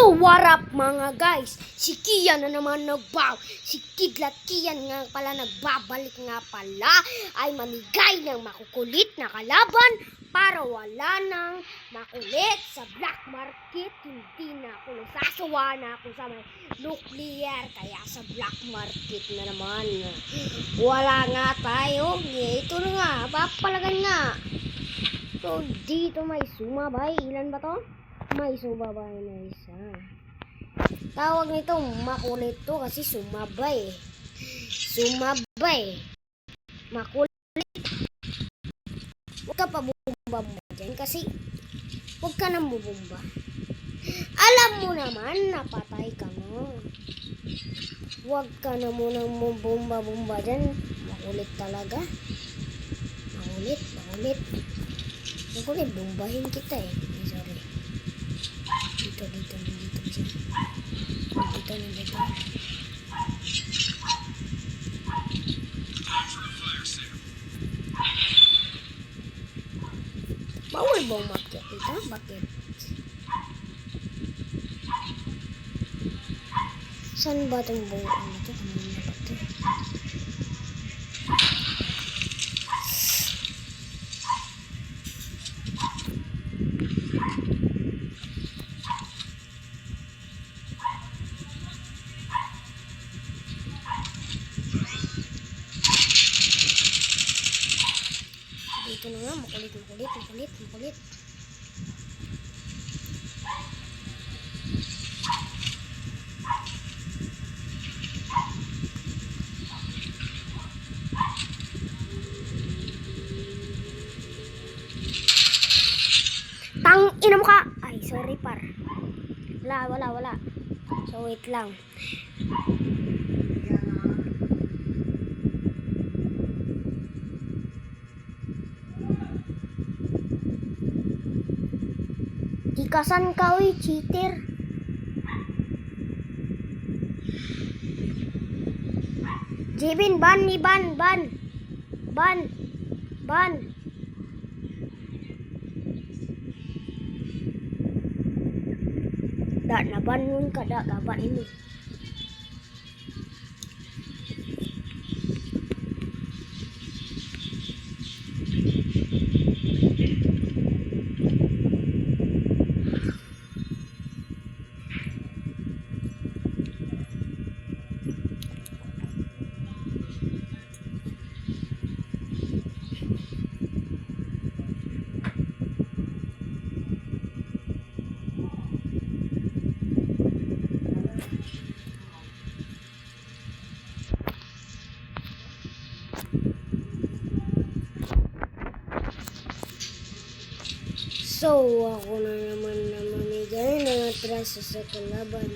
Yo, what up mga guys? Si Kian na naman nagbaw. Si Kidlat Kian nga pala nagbabalik nga pala ay mamigay ng makukulit na kalaban para wala nang makulit sa black market. Hindi na ako nagsasawa na ako sa may nuclear, kaya sa black market na naman. Wala nga tayo. Ito na nga, papalagan nga. So dito may sumabay. Ilan ba to? May sumabay na isa. Tawag nito makulit to kasi sumabay. Sumabay. Makulit. Huwag ka pa bumba dyan kasi huwag ka nang bubumba. Alam mo naman napatay ka na. Huwag ka na munang bumba dyan. Makulit talaga. Makulit. Makulit. Bumbahin kita eh. Sorry. Dito siya. Dito. Bawal ba umakyat dito? Bakit? Saan ba itong buong ito? Kanina ba ito? Dito na nga, makulit. Tang ina mo ka! Ay, sorry par. Wala. So, wait lang. Ikasan ka, uy, cheater. Jibin, ban. Da, naban nun ka, da, gaban ini. So, ako na naman na mamigay ng atraso sa kalaban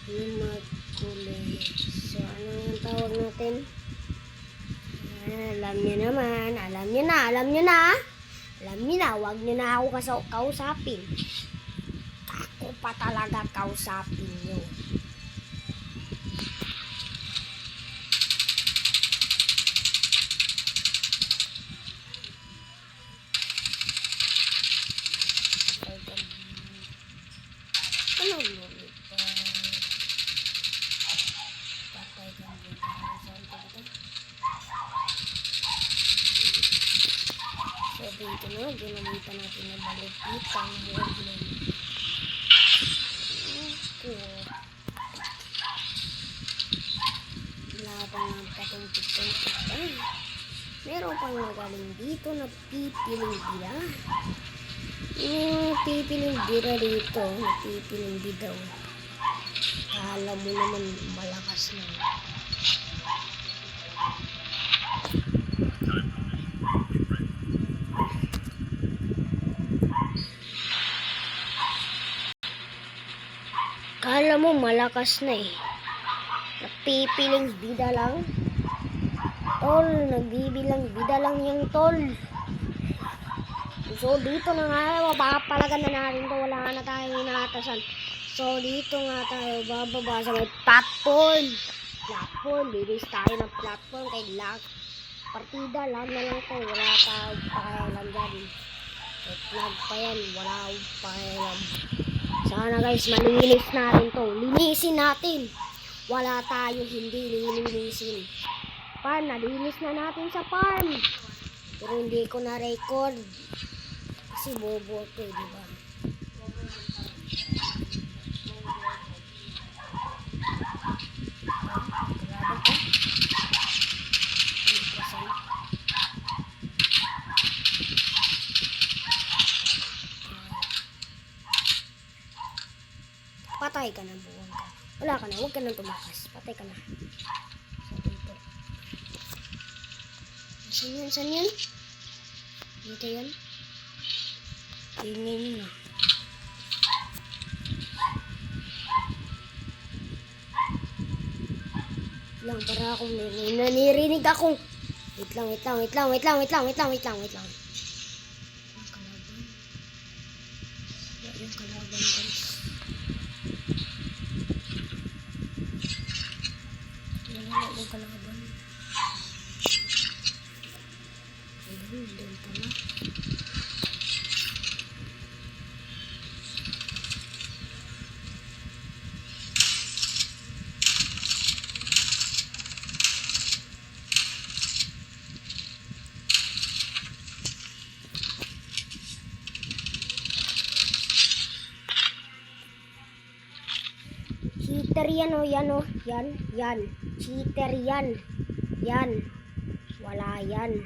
ng makulit. So, ano yung tawag natin? Alam nyo naman. Alam nyo na. Huwag nyo na ako kausapin. Ako pa talaga kausapin nyo. So, dito na, ginamitan natin ng malupitang movement. Labang ang patong-pitong-pitong. Meron pang magaling dito na pipiling bida. Yung pipiling bida dito, pipiling bidaw. Kala mo naman malakas na. Kala mo malakas na eh. Napipiling bida lang. Tol, nagbibilang bida lang yung tol. So dito na nga, papalagan na natin to. Wala na tayong inatasan. So dito nga tayo bababa sa may platform. Bibis tayo ng platform kay lag. Partida lang na lang to. Wala tayong pakialam dyan. Kay flag pa yan. Wala akong pakialam. Sana guys, malinis natin to. Linisin natin. Wala tayo hindi lilinisin. Farm, nalinis na natin sa farm. Pero hindi ko na-record. Kasi bobo ko, di ba? Patay ka na, buwan ka. Wala ka na, huwag ka nang tumakas. Patay ka na. Dito. Saan yan? Saan yan? Dito yan. Tingin na. Lang, para akong nanirinig akong. Wait lang. Yung kalaban. Yung kalaban, guys. Wala yung kalaban. Ayun, doon pala. Cheater yan o, yan o. Yan. Cheater yan. Yan. Wala yan.